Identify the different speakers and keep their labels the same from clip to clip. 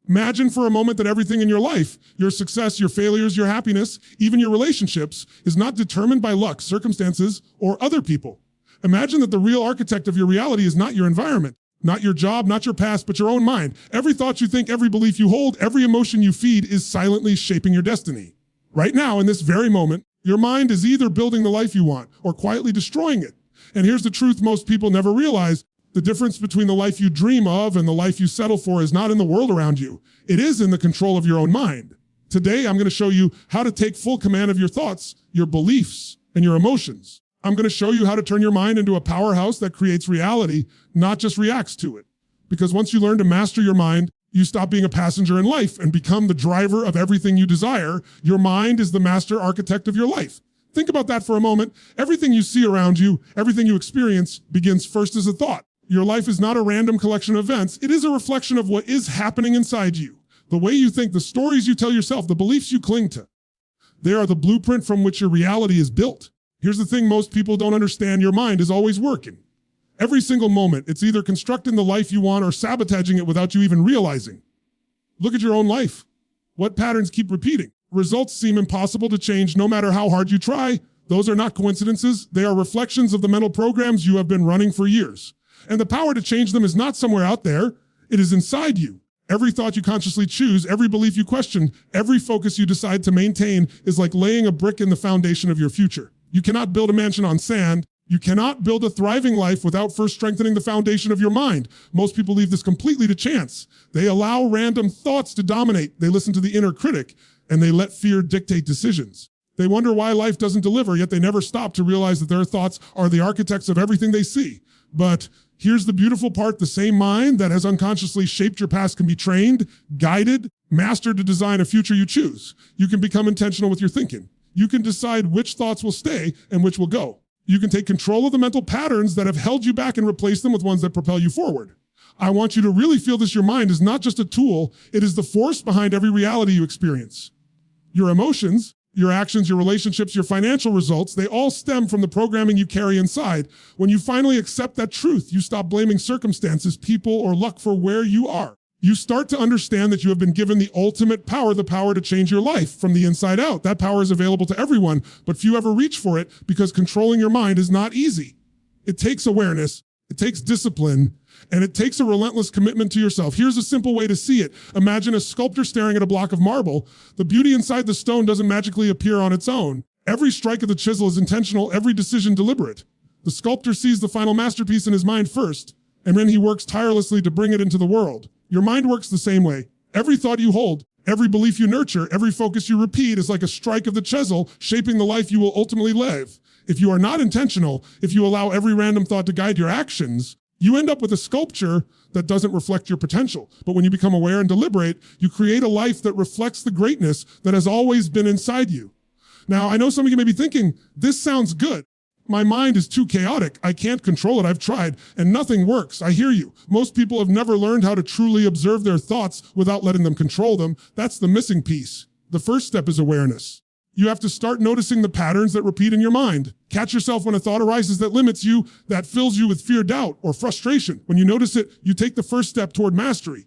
Speaker 1: Imagine for a moment that everything in your life, your success, your failures, your happiness, even your relationships, is not determined by luck, circumstances, or other people. Imagine that the real architect of your reality is not your environment, not your job, not your past, but your own mind. Every thought you think, every belief you hold, every emotion you feed is silently shaping your destiny. Right now, in this very moment, your mind is either building the life you want or quietly destroying it. And here's the truth most people never realize. The difference between the life you dream of and the life you settle for is not in the world around you. It is in the control of your own mind. Today, I'm going to show you how to take full command of your thoughts, your beliefs, and your emotions. I'm going to show you how to turn your mind into a powerhouse that creates reality, not just reacts to it. Because once you learn to master your mind, you stop being a passenger in life and become the driver of everything you desire. Your mind is the master architect of your life. Think about that for a moment. Everything you see around you, everything you experience, begins first as a thought. Your life is not a random collection of events. It is a reflection of what is happening inside you. The way you think, the stories you tell yourself, the beliefs you cling to. They are the blueprint from which your reality is built. Here's the thing most people don't understand. Your mind is always working. Every single moment, it's either constructing the life you want or sabotaging it without you even realizing. Look at your own life. What patterns keep repeating? Results seem impossible to change no matter how hard you try. Those are not coincidences. They are reflections of the mental programs you have been running for years. And the power to change them is not somewhere out there. It is inside you. Every thought you consciously choose, every belief you question, every focus you decide to maintain is like laying a brick in the foundation of your future. You cannot build a mansion on sand. You cannot build a thriving life without first strengthening the foundation of your mind. Most people leave this completely to chance. They allow random thoughts to dominate. They listen to the inner critic, and they let fear dictate decisions. They wonder why life doesn't deliver, yet they never stop to realize that their thoughts are the architects of everything they see. But here's the beautiful part. The same mind that has unconsciously shaped your past can be trained, guided, mastered to design a future you choose. You can become intentional with your thinking. You can decide which thoughts will stay and which will go. You can take control of the mental patterns that have held you back and replace them with ones that propel you forward. I want you to really feel this. Your mind is not just a tool. It is the force behind every reality you experience. Your emotions, your actions, your relationships, your financial results, they all stem from the programming you carry inside. When you finally accept that truth, you stop blaming circumstances, people, or luck for where you are. You start to understand that you have been given the ultimate power, the power to change your life from the inside out. That power is available to everyone, but few ever reach for it because controlling your mind is not easy. It takes awareness, it takes discipline, and it takes a relentless commitment to yourself. Here's a simple way to see it. Imagine a sculptor staring at a block of marble. The beauty inside the stone doesn't magically appear on its own. Every strike of the chisel is intentional, every decision deliberate. The sculptor sees the final masterpiece in his mind first, and then he works tirelessly to bring it into the world. Your mind works the same way. Every thought you hold, every belief you nurture, every focus you repeat is like a strike of the chisel, shaping the life you will ultimately live. If you are not intentional, if you allow every random thought to guide your actions, you end up with a sculpture that doesn't reflect your potential. But when you become aware and deliberate, you create a life that reflects the greatness that has always been inside you. Now, I know some of you may be thinking, this sounds good. My mind is too chaotic. I can't control it. I've tried and nothing works. I hear you. Most people have never learned how to truly observe their thoughts without letting them control them. That's the missing piece. The first step is awareness. You have to start noticing the patterns that repeat in your mind. Catch yourself when a thought arises that limits you, that fills you with fear, doubt, or frustration. When you notice it, you take the first step toward mastery.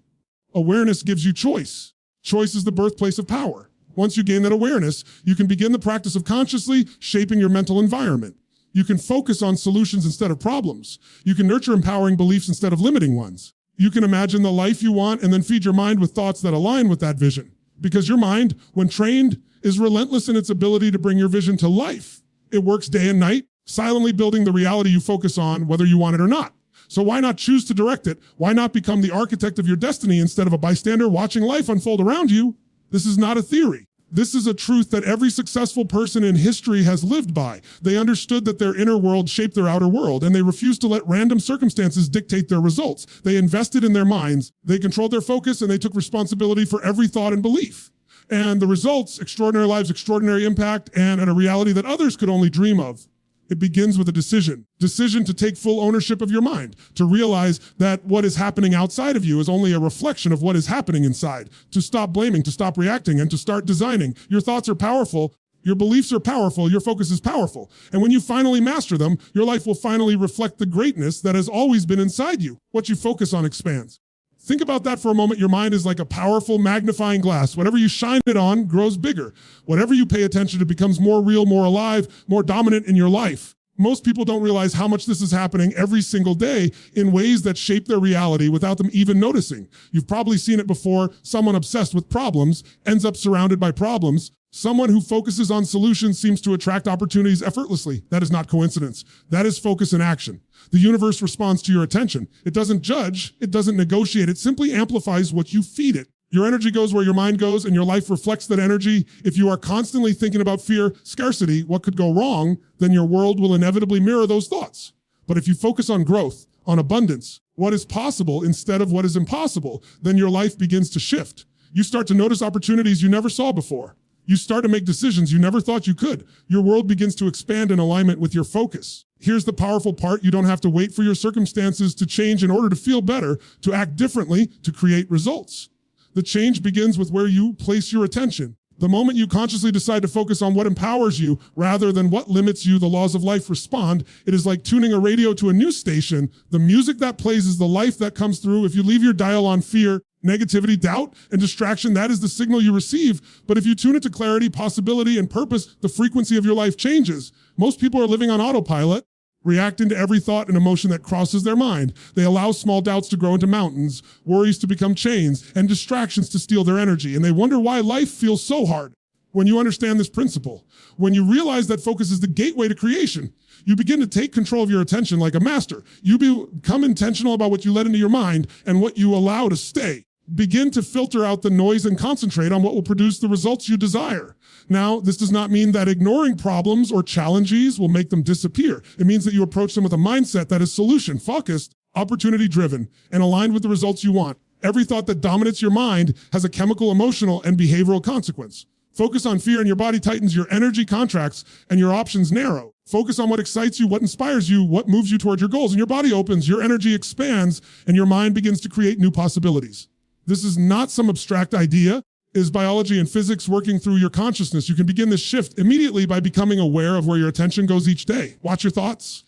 Speaker 1: Awareness gives you choice. Choice is the birthplace of power. Once you gain that awareness, you can begin the practice of consciously shaping your mental environment. You can focus on solutions instead of problems. You can nurture empowering beliefs instead of limiting ones. You can imagine the life you want and then feed your mind with thoughts that align with that vision. Because your mind, when trained, is relentless in its ability to bring your vision to life. It works day and night, silently building the reality you focus on, whether you want it or not. So why not choose to direct it? Why not become the architect of your destiny instead of a bystander watching life unfold around you? This is not a theory. This is a truth that every successful person in history has lived by. They understood that their inner world shaped their outer world, and they refused to let random circumstances dictate their results. They invested in their minds, they controlled their focus, and they took responsibility for every thought and belief. And the results, extraordinary lives, extraordinary impact, and a reality that others could only dream of. It begins with a decision. Decision to take full ownership of your mind, to realize that what is happening outside of you is only a reflection of what is happening inside, to stop blaming, to stop reacting, and to start designing. Your thoughts are powerful, your beliefs are powerful, your focus is powerful. And when you finally master them, your life will finally reflect the greatness that has always been inside you. What you focus on expands. Think about that for a moment. Your mind is like a powerful magnifying glass. Whatever you shine it on grows bigger. Whatever you pay attention to becomes more real, more alive, more dominant in your life. Most people don't realize how much this is happening every single day in ways that shape their reality without them even noticing. You've probably seen it before. Someone obsessed with problems ends up surrounded by problems. Someone who focuses on solutions seems to attract opportunities effortlessly. That is not coincidence. That is focus in action. The universe responds to your attention. It doesn't judge. It doesn't negotiate. It simply amplifies what you feed it. Your energy goes where your mind goes, and your life reflects that energy. If you are constantly thinking about fear, scarcity, what could go wrong, then your world will inevitably mirror those thoughts. But if you focus on growth, on abundance, what is possible instead of what is impossible, then your life begins to shift. You start to notice opportunities you never saw before. You start to make decisions you never thought you could. Your world begins to expand in alignment with your focus. Here's the powerful part. You don't have to wait for your circumstances to change in order to feel better, to act differently, to create results. The change begins with where you place your attention. The moment you consciously decide to focus on what empowers you rather than what limits you, the laws of life respond. It is like tuning a radio to a news station. The music that plays is the life that comes through. If you leave your dial on fear, negativity, doubt, and distraction, that is the signal you receive. But if you tune it to clarity, possibility, and purpose, the frequency of your life changes. Most people are living on autopilot, reacting to every thought and emotion that crosses their mind. They allow small doubts to grow into mountains, worries to become chains, and distractions to steal their energy. And they wonder why life feels so hard. When you understand this principle, when you realize that focus is the gateway to creation, you begin to take control of your attention like a master. You become intentional about what you let into your mind and what you allow to stay. Begin to filter out the noise and concentrate on what will produce the results you desire. Now, this does not mean that ignoring problems or challenges will make them disappear. It means that you approach them with a mindset that is solution-focused, opportunity-driven, and aligned with the results you want. Every thought that dominates your mind has a chemical, emotional, and behavioral consequence. Focus on fear and your body tightens, your energy contracts, and your options narrow. Focus on what excites you, what inspires you, what moves you toward your goals, and your body opens, your energy expands, and your mind begins to create new possibilities. This is not some abstract idea. It is biology and physics working through your consciousness. You can begin this shift immediately by becoming aware of where your attention goes each day. Watch your thoughts.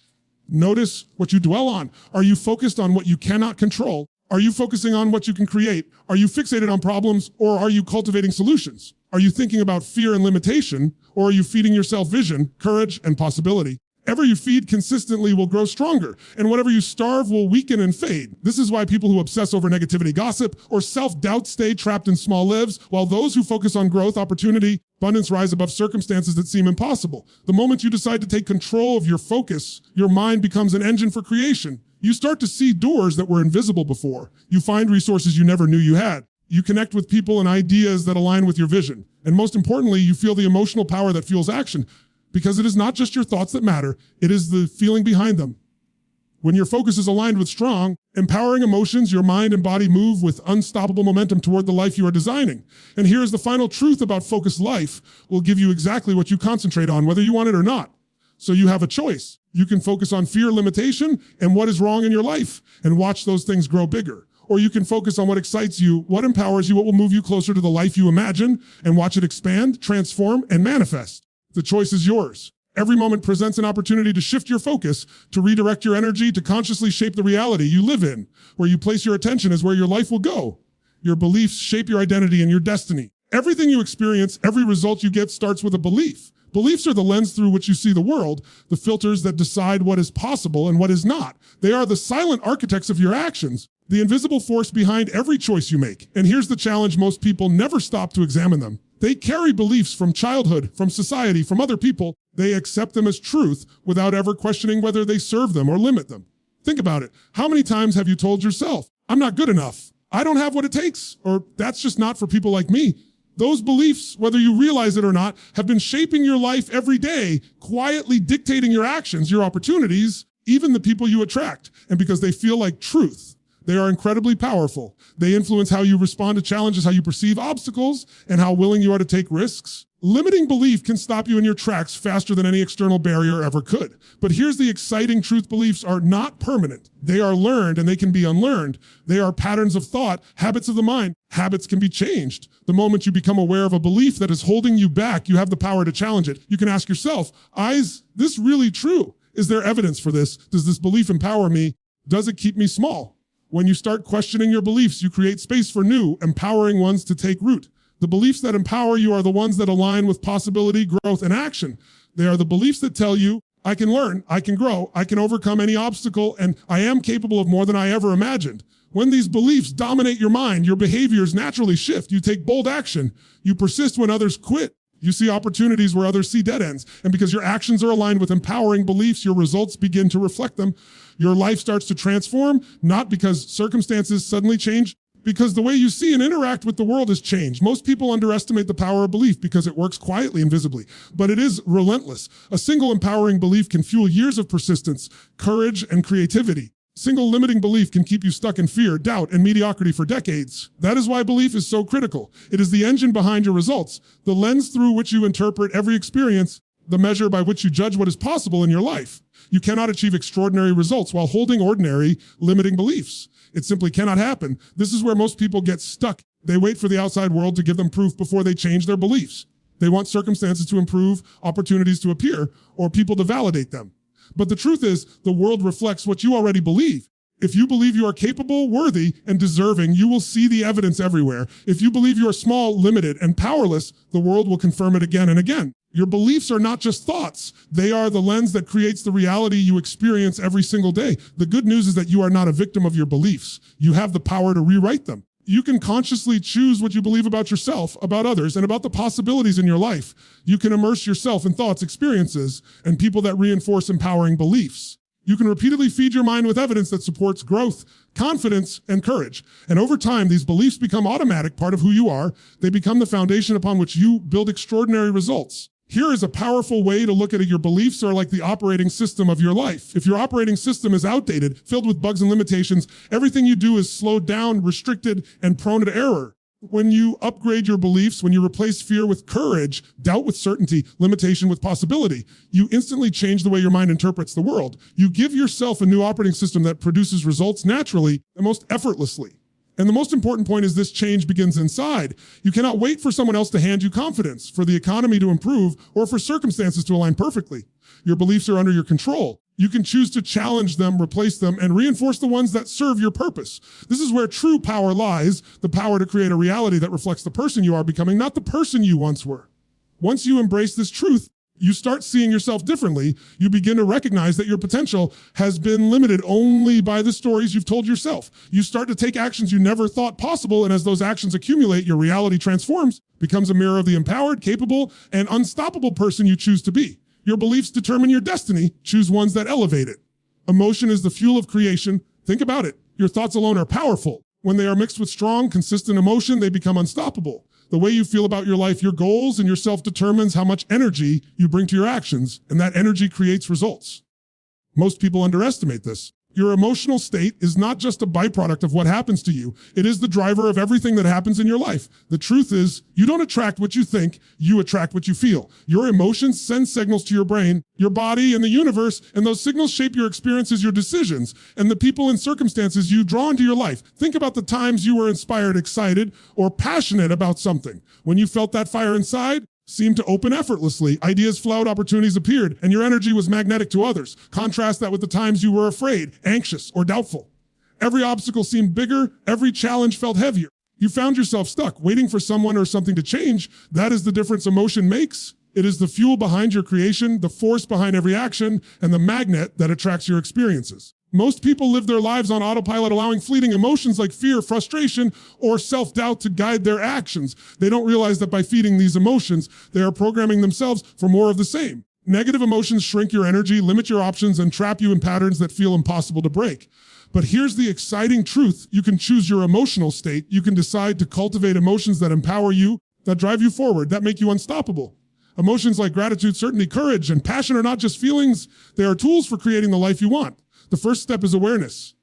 Speaker 1: Notice what you dwell on. Are you focused on what you cannot control? Are you focusing on what you can create? Are you fixated on problems, or are you cultivating solutions? Are you thinking about fear and limitation, or are you feeding yourself vision, courage, and possibility? Whatever you feed consistently will grow stronger, and whatever you starve will weaken and fade. This is why people who obsess over negativity, gossip, or self-doubt stay trapped in small lives, while those who focus on growth, opportunity, abundance rise above circumstances that seem impossible. The moment you decide to take control of your focus, your mind becomes an engine for creation. You start to see doors that were invisible before. You find resources you never knew you had. You connect with people and ideas that align with your vision. And most importantly, you feel the emotional power that fuels action. Because it is not just your thoughts that matter, it is the feeling behind them. When your focus is aligned with strong, empowering emotions, your mind and body move with unstoppable momentum toward the life you are designing. And here is the final truth about focused life. Will give you exactly what you concentrate on, whether you want it or not. So you have a choice. You can focus on fear, limitation, and what is wrong in your life, and watch those things grow bigger. Or you can focus on what excites you, what empowers you, what will move you closer to the life you imagine, and watch it expand, transform, and manifest. The choice is yours. Every moment presents an opportunity to shift your focus, to redirect your energy, to consciously shape the reality you live in. Where you place your attention is where your life will go. Your beliefs shape your identity and your destiny. Everything you experience, every result you get starts with a belief. Beliefs are the lens through which you see the world, the filters that decide what is possible and what is not. They are the silent architects of your actions, the invisible force behind every choice you make. And here's the challenge: most people never stop to examine them. They carry beliefs from childhood, from society, from other people. They accept them as truth without ever questioning whether they serve them or limit them. Think about it. How many times have you told yourself, I'm not good enough, I don't have what it takes, or that's just not for people like me? Those beliefs, whether you realize it or not, have been shaping your life every day, quietly dictating your actions, your opportunities, even the people you attract. And because they feel like truth, they are incredibly powerful. They influence how you respond to challenges, how you perceive obstacles, and how willing you are to take risks. Limiting belief can stop you in your tracks faster than any external barrier ever could. But here's the exciting truth: beliefs are not permanent. They are learned, and they can be unlearned. They are patterns of thought, habits of the mind. Habits can be changed. The moment you become aware of a belief that is holding you back, you have the power to challenge it. You can ask yourself, is this really true? Is there evidence for this? Does this belief empower me? Does it keep me small? When you start questioning your beliefs, you create space for new, empowering ones to take root. The beliefs that empower you are the ones that align with possibility, growth, and action. They are the beliefs that tell you, I can learn, I can grow, I can overcome any obstacle, and I am capable of more than I ever imagined. When these beliefs dominate your mind, your behaviors naturally shift. You take bold action. You persist when others quit. You see opportunities where others see dead ends. And because your actions are aligned with empowering beliefs, your results begin to reflect them. Your life starts to transform, not because circumstances suddenly change, because the way you see and interact with the world has changed. Most people underestimate the power of belief because it works quietly and visibly, but it is relentless. A single empowering belief can fuel years of persistence, courage, and creativity. Single limiting belief can keep you stuck in fear, doubt, and mediocrity for decades. That is why belief is so critical. It is the engine behind your results, the lens through which you interpret every experience, the measure by which you judge what is possible in your life. You cannot achieve extraordinary results while holding ordinary, limiting beliefs. It simply cannot happen. This is where most people get stuck. They wait for the outside world to give them proof before they change their beliefs. They want circumstances to improve, opportunities to appear, or people to validate them. But the truth is, the world reflects what you already believe. If you believe you are capable, worthy, and deserving, you will see the evidence everywhere. If you believe you are small, limited, and powerless, the world will confirm it again and again. Your beliefs are not just thoughts. They are the lens that creates the reality you experience every single day. The good news is that you are not a victim of your beliefs. You have the power to rewrite them. You can consciously choose what you believe about yourself, about others, and about the possibilities in your life. You can immerse yourself in thoughts, experiences, and people that reinforce empowering beliefs. You can repeatedly feed your mind with evidence that supports growth, confidence, and courage. And over time, these beliefs become automatic part of who you are. They become the foundation upon which you build extraordinary results. Here is a powerful way to look at it. Your beliefs are like the operating system of your life. If your operating system is outdated, filled with bugs and limitations, everything you do is slowed down, restricted, and prone to error. When you upgrade your beliefs, when you replace fear with courage, doubt with certainty, limitation with possibility, you instantly change the way your mind interprets the world. You give yourself a new operating system that produces results naturally and most effortlessly. And the most important point is this change begins inside. You cannot wait for someone else to hand you confidence, for the economy to improve, or for circumstances to align perfectly. Your beliefs are under your control. You can choose to challenge them, replace them, and reinforce the ones that serve your purpose. This is where true power lies, the power to create a reality that reflects the person you are becoming, not the person you once were. Once you embrace this truth, you start seeing yourself differently. You begin to recognize that your potential has been limited only by the stories you've told yourself. You start to take actions you never thought possible, and as those actions accumulate, your reality transforms, becomes a mirror of the empowered, capable, and unstoppable person you choose to be. Your beliefs determine your destiny. Choose ones that elevate it. Emotion is the fuel of creation. Think about it. Your thoughts alone are powerful. When they are mixed with strong, consistent emotion, they become unstoppable. The way you feel about your life, your goals, and yourself determines how much energy you bring to your actions, and that energy creates results. Most people underestimate this. Your emotional state is not just a byproduct of what happens to you. It is the driver of everything that happens in your life. The truth is, you don't attract what you think, you attract what you feel. Your emotions send signals to your brain, your body, and the universe, and those signals shape your experiences, your decisions, and the people and circumstances you draw into your life. Think about the times you were inspired, excited, or passionate about something. When you felt that fire inside, seemed to open effortlessly. Ideas flowed, opportunities appeared, and your energy was magnetic to others. Contrast that with the times you were afraid, anxious, or doubtful. Every obstacle seemed bigger, every challenge felt heavier. You found yourself stuck, waiting for someone or something to change. That is the difference emotion makes. It is the fuel behind your creation, the force behind every action, and the magnet that attracts your experiences. Most people live their lives on autopilot, allowing fleeting emotions like fear, frustration, or self-doubt to guide their actions. They don't realize that by feeding these emotions, they are programming themselves for more of the same. Negative emotions shrink your energy, limit your options, and trap you in patterns that feel impossible to break. But here's the exciting truth. You can choose your emotional state. You can decide to cultivate emotions that empower you, that drive you forward, that make you unstoppable. Emotions like gratitude, certainty, courage, and passion are not just feelings. They are tools for creating the life you want. The first step is awareness.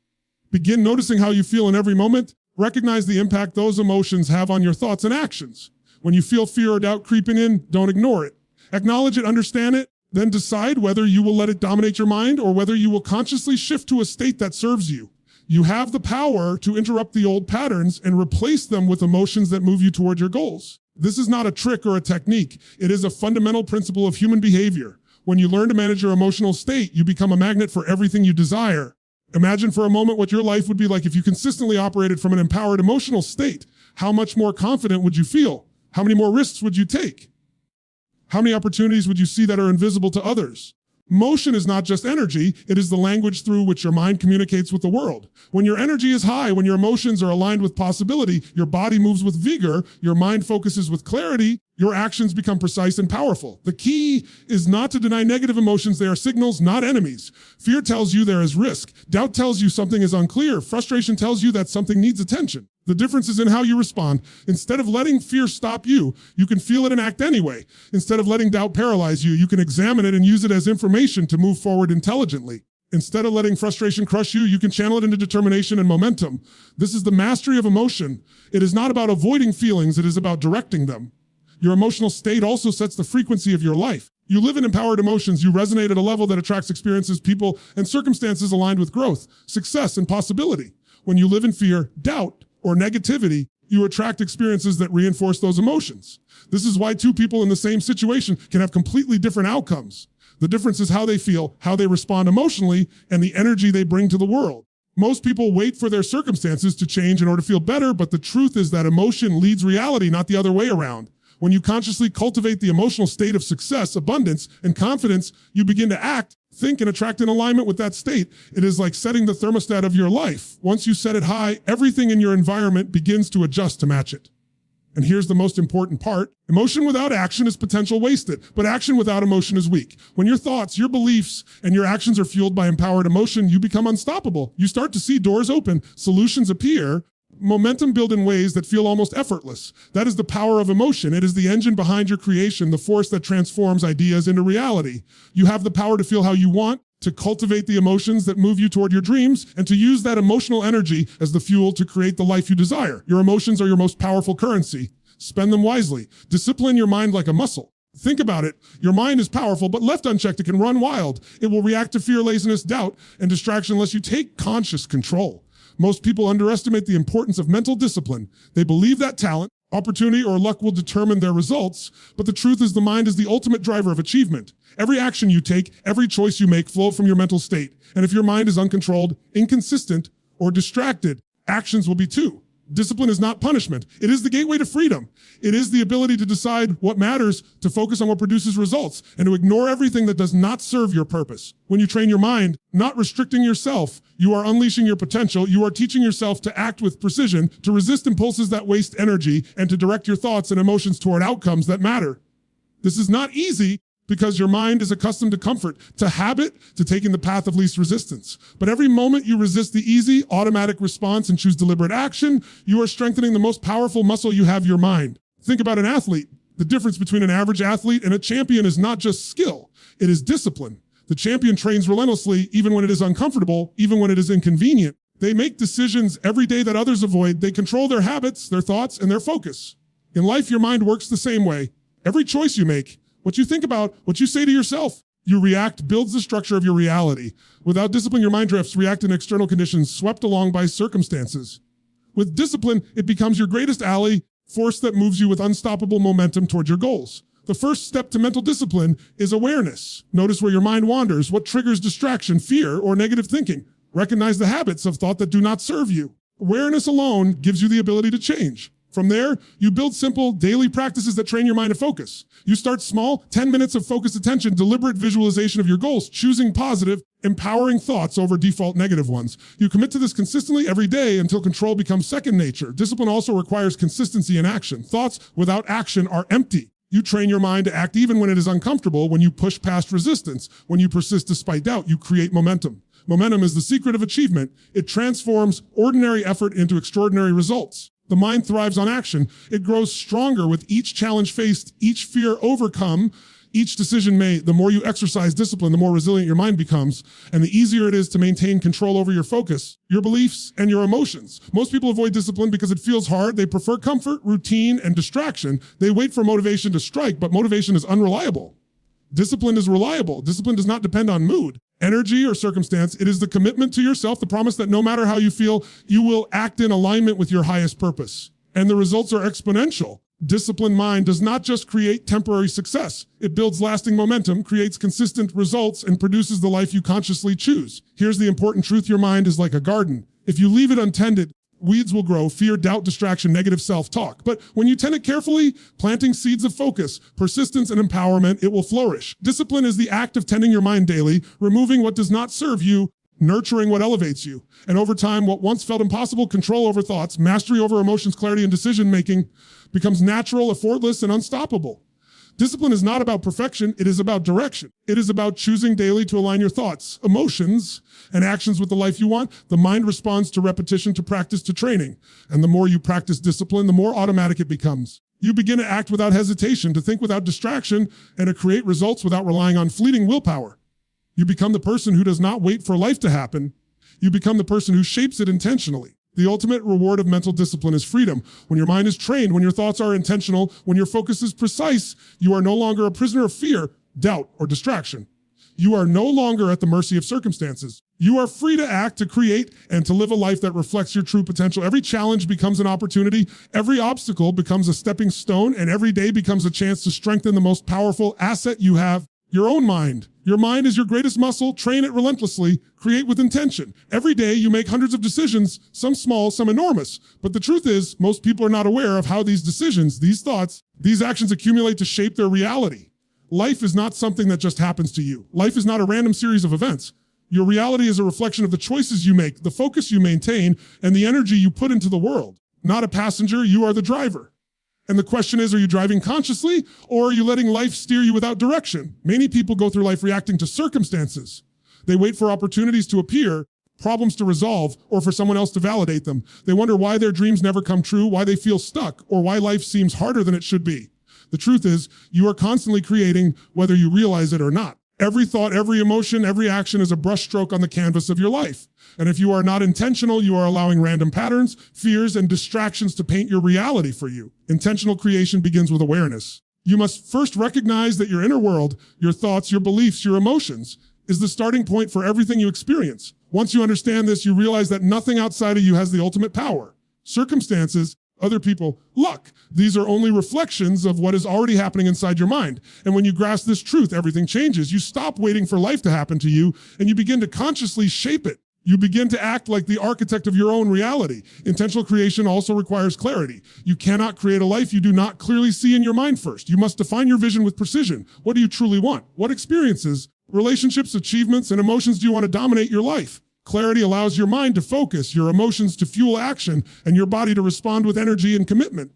Speaker 1: Begin noticing how you feel in every moment. Recognize the impact those emotions have on your thoughts and actions. When you feel fear or doubt creeping in, don't ignore it. Acknowledge it, understand it, then decide whether you will let it dominate your mind or whether you will consciously shift to a state that serves you. You have the power to interrupt the old patterns and replace them with emotions that move you toward your goals. This is not a trick or a technique. It is a fundamental principle of human behavior. When you learn to manage your emotional state, you become a magnet for everything you desire. Imagine for a moment what your life would be like if you consistently operated from an empowered emotional state. How much more confident would you feel? How many more risks would you take? How many opportunities would you see that are invisible to others? Motion is not just energy, it is the language through which your mind communicates with the world. When your energy is high, when your emotions are aligned with possibility, your body moves with vigor, your mind focuses with clarity, your actions become precise and powerful. The key is not to deny negative emotions. They are signals, not enemies. Fear tells you there is risk. Doubt tells you something is unclear. Frustration tells you that something needs attention. The difference is in how you respond. Instead of letting fear stop you, you can feel it and act anyway. Instead of letting doubt paralyze you, you can examine it and use it as information to move forward intelligently. Instead of letting frustration crush you, you can channel it into determination and momentum. This is the mastery of emotion. It is not about avoiding feelings, it is about directing them. Your emotional state also sets the frequency of your life. You live in empowered emotions. You resonate at a level that attracts experiences, people, and circumstances aligned with growth, success, and possibility. When you live in fear, doubt, or negativity, you attract experiences that reinforce those emotions. This is why two people in the same situation can have completely different outcomes. The difference is how they feel, how they respond emotionally, and the energy they bring to the world. Most people wait for their circumstances to change in order to feel better, but the truth is that emotion leads reality, not the other way around. When you consciously cultivate the emotional state of success, abundance, and confidence, you begin to act, think, and attract in alignment with that state. It is like setting the thermostat of your life. Once you set it high, everything in your environment begins to adjust to match it. And here's the most important part. Emotion without action is potential wasted, but action without emotion is weak. When your thoughts, your beliefs, and your actions are fueled by empowered emotion, you become unstoppable. You start to see doors open, solutions appear, momentum build in ways that feel almost effortless. That is the power of emotion. It is the engine behind your creation, the force that transforms ideas into reality. You have the power to feel how you want, to cultivate the emotions that move you toward your dreams, and to use that emotional energy as the fuel to create the life you desire. Your emotions are your most powerful currency. Spend them wisely. Discipline your mind like a muscle. Think about it. Your mind is powerful, but left unchecked, it can run wild. It will react to fear, laziness, doubt, and distraction unless you take conscious control. Most people underestimate the importance of mental discipline. They believe that talent, opportunity, or luck will determine their results, but the truth is the mind is the ultimate driver of achievement. Every action you take, every choice you make flow from your mental state. And if your mind is uncontrolled, inconsistent, or distracted, actions will be too. Discipline is not punishment. It is the gateway to freedom. It is the ability to decide what matters, to focus on what produces results, and to ignore everything that does not serve your purpose. When you train your mind, not restricting yourself, you are unleashing your potential. You are teaching yourself to act with precision, to resist impulses that waste energy, and to direct your thoughts and emotions toward outcomes that matter. This is not easy, because your mind is accustomed to comfort, to habit, to taking the path of least resistance. But every moment you resist the easy, automatic response and choose deliberate action, you are strengthening the most powerful muscle you have, your mind. Think about an athlete. The difference between an average athlete and a champion is not just skill, it is discipline. The champion trains relentlessly, even when it is uncomfortable, even when it is inconvenient. They make decisions every day that others avoid. They control their habits, their thoughts, and their focus. In life, your mind works the same way. Every choice you make, what you think about, what you say to yourself, you react, builds the structure of your reality. Without discipline, your mind drifts, react in external conditions, swept along by circumstances. With discipline, it becomes your greatest ally, force that moves you with unstoppable momentum toward your goals. The first step to mental discipline is awareness. Notice where your mind wanders, what triggers distraction, fear, or negative thinking. Recognize the habits of thought that do not serve you. Awareness alone gives you the ability to change. From there, you build simple daily practices that train your mind to focus. You start small, 10 minutes of focused attention, deliberate visualization of your goals, choosing positive, empowering thoughts over default negative ones. You commit to this consistently every day until control becomes second nature. Discipline also requires consistency in action. Thoughts without action are empty. You train your mind to act even when it is uncomfortable, when you push past resistance, when you persist despite doubt, you create momentum. Momentum is the secret of achievement. It transforms ordinary effort into extraordinary results. The mind thrives on action. It grows stronger with each challenge faced, each fear overcome, each decision made. The more you exercise discipline, the more resilient your mind becomes, and the easier it is to maintain control over your focus, your beliefs, and your emotions. Most people avoid discipline because it feels hard. They prefer comfort, routine, and distraction. They wait for motivation to strike, but motivation is unreliable. Discipline is reliable. Discipline does not depend on mood, energy, or circumstance. It is the commitment to yourself, the promise that no matter how you feel, you will act in alignment with your highest purpose. And the results are exponential. Disciplined mind does not just create temporary success. It builds lasting momentum, creates consistent results, and produces the life you consciously choose. Here's the important truth. Your mind is like a garden. If you leave it untended, weeds will grow, fear, doubt, distraction, negative self-talk. But when you tend it carefully, planting seeds of focus, persistence, and empowerment, it will flourish. Discipline is the act of tending your mind daily, removing what does not serve you, nurturing what elevates you. And over time, what once felt impossible, control over thoughts, mastery over emotions, clarity, and decision-making, becomes natural, effortless, and unstoppable. Discipline is not about perfection, it is about direction. It is about choosing daily to align your thoughts, emotions, and actions with the life you want. The mind responds to repetition, to practice, to training. And the more you practice discipline, the more automatic it becomes. You begin to act without hesitation, to think without distraction, and to create results without relying on fleeting willpower. You become the person who does not wait for life to happen. You become the person who shapes it intentionally. The ultimate reward of mental discipline is freedom. When your mind is trained, when your thoughts are intentional, when your focus is precise, you are no longer a prisoner of fear, doubt, or distraction. You are no longer at the mercy of circumstances. You are free to act, to create, and to live a life that reflects your true potential. Every challenge becomes an opportunity. Every obstacle becomes a stepping stone, and every day becomes a chance to strengthen the most powerful asset you have, your own mind. Your mind is your greatest muscle. Train it relentlessly. Create with intention. Every day you make hundreds of decisions, some small, some enormous. But the truth is, most people are not aware of how these decisions, these thoughts, these actions accumulate to shape their reality. Life is not something that just happens to you. Life is not a random series of events. Your reality is a reflection of the choices you make, the focus you maintain, and the energy you put into the world. Not a passenger, you are the driver. And the question is, are you driving consciously, or are you letting life steer you without direction? Many people go through life reacting to circumstances. They wait for opportunities to appear, problems to resolve, or for someone else to validate them. They wonder why their dreams never come true, why they feel stuck, or why life seems harder than it should be. The truth is, you are constantly creating, whether you realize it or not. Every thought, every emotion, every action is a brushstroke on the canvas of your life. And if you are not intentional, you are allowing random patterns, fears, and distractions to paint your reality for you. Intentional creation begins with awareness. You must first recognize that your inner world, your thoughts, your beliefs, your emotions, is the starting point for everything you experience. Once you understand this, you realize that nothing outside of you has the ultimate power. Circumstances, other people, luck. These are only reflections of what is already happening inside your mind. And when you grasp this truth, everything changes. You stop waiting for life to happen to you, and you begin to consciously shape it. You begin to act like the architect of your own reality. Intentional creation also requires clarity. You cannot create a life you do not clearly see in your mind first. You must define your vision with precision. What do you truly want? What experiences, relationships, achievements, and emotions do you want to dominate your life? Clarity allows your mind to focus, your emotions to fuel action, and your body to respond with energy and commitment.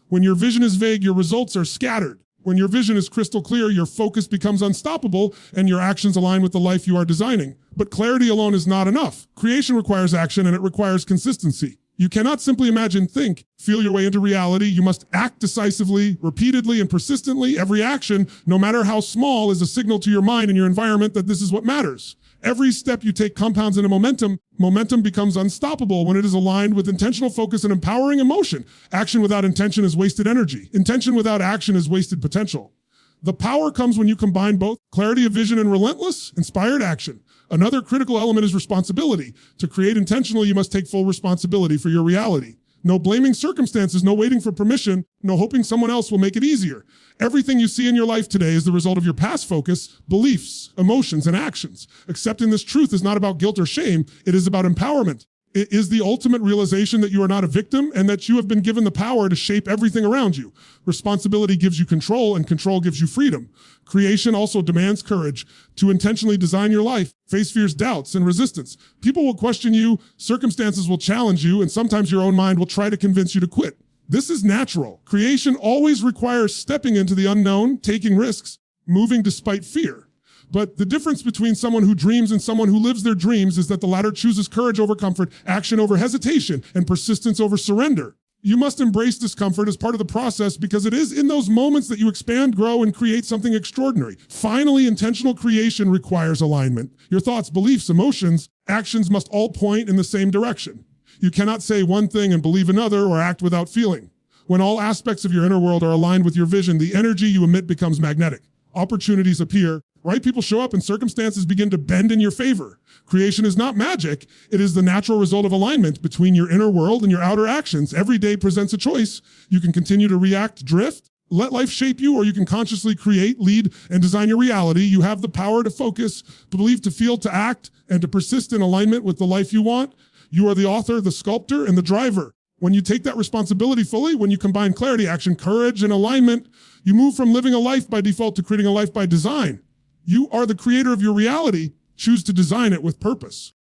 Speaker 1: When your vision is vague, your results are scattered. When your vision is crystal clear, your focus becomes unstoppable, and your actions align with the life you are designing. But clarity alone is not enough. Creation requires action, and it requires consistency. You cannot simply imagine, think, feel your way into reality. You must act decisively, repeatedly, and persistently. Every action, no matter how small, is a signal to your mind and your environment that this is what matters. Every step you take compounds into momentum. Momentum becomes unstoppable when it is aligned with intentional focus and empowering emotion. Action without intention is wasted energy. Intention without action is wasted potential. The power comes when you combine both clarity of vision and relentless, inspired action. Another critical element is responsibility. To create intentionally, you must take full responsibility for your reality. No blaming circumstances, no waiting for permission, no hoping someone else will make it easier. Everything you see in your life today is the result of your past focus, beliefs, emotions, and actions. Accepting this truth is not about guilt or shame. It is about empowerment. It is the ultimate realization that you are not a victim and that you have been given the power to shape everything around you. Responsibility gives you control, and control gives you freedom. Creation also demands courage to intentionally design your life, face fears, doubts, and resistance. People will question you, circumstances will challenge you, and sometimes your own mind will try to convince you to quit. This is natural. Creation always requires stepping into the unknown, taking risks, moving despite fear. But the difference between someone who dreams and someone who lives their dreams is that the latter chooses courage over comfort, action over hesitation, and persistence over surrender. You must embrace discomfort as part of the process because it is in those moments that you expand, grow, and create something extraordinary. Finally, intentional creation requires alignment. Your thoughts, beliefs, emotions, actions must all point in the same direction. You cannot say one thing and believe another or act without feeling. When all aspects of your inner world are aligned with your vision, the energy you emit becomes magnetic. opportunities appear, right people show up, and circumstances begin to bend in your favor. Creation is not magic. It is the natural result of alignment between your inner world and your outer actions. Every day presents a choice. You can continue to react, drift, let life shape you, or you can consciously create, lead, and design your reality. You have the power to focus, believe, to feel, to act, and to persist in alignment with the life you want. You are the author, the sculptor, and the driver. When you take that responsibility fully, when you combine clarity, action, courage, and alignment, you move from living a life by default to creating a life by design. You are the creator of your reality. Choose to design it with purpose.